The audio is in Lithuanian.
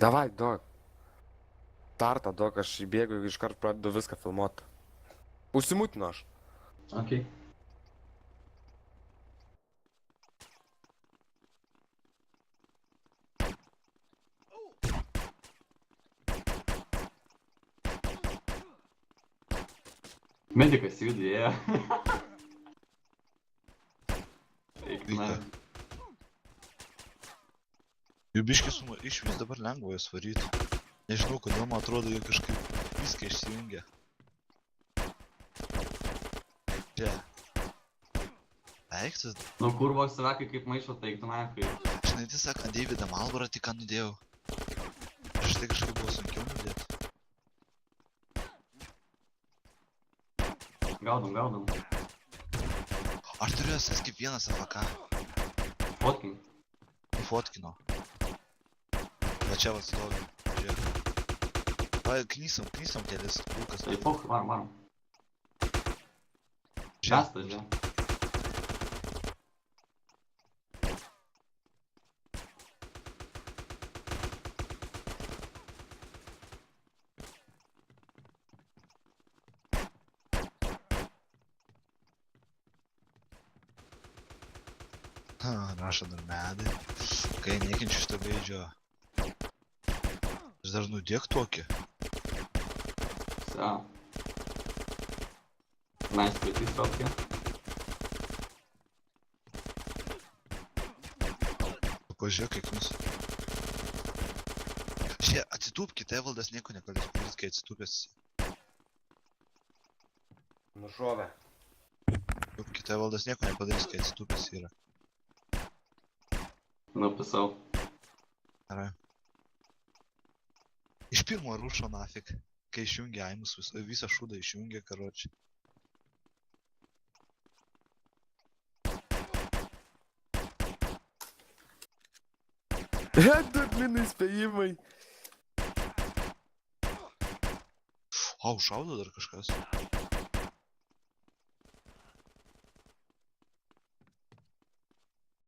Davai, duok. Startą duok, aš įbėgu ir iškart pradedu viską filmuoti. Užsimutinu aš. Okei. Medikas judėjo. Eikime. Jų biškis iš vis dabar lengva jas varyti. Nežinau, kodėl man atrodo, jie kažkaip viską išsijungia. Čia. Eiktas. Nu kurvo svekai kaip maišo taiktumai, kai... Žinai, tiesą sakant, Davidą Malborą tik ką nudėjau. Prieš tai kažkaip buvo sunkiau nudėti. Gaudom. Aš turiu SS kaip vienas AFK. Fotkink. Fotkino. Va čia va stovi. Žiūrėk. Va, knysom kelis kulkas. Tai fok, varom. Žiūrėk. Šestas, žiūrėk. Rašo dar medai. Kai niekinčiu šitą gaidžio. Aš dar nudėk tokį. Все. Nice, priti stopki. Pažiūrėk, kaip mūsų. Šie, atsitūpkit, Evaldas nieko negalės padaryti, kai atsitūpęs. Nušovė. Atsitūpkit, Evaldas nieko nepadarys, kai atsitūpęs yra. Napisau. Gerai. Iš pirmo rušo nafik, kai išjungia aimus, visą šūdą išjungia, karoči. Duok minų įspėjimai. Au, šaudo dar kažkas.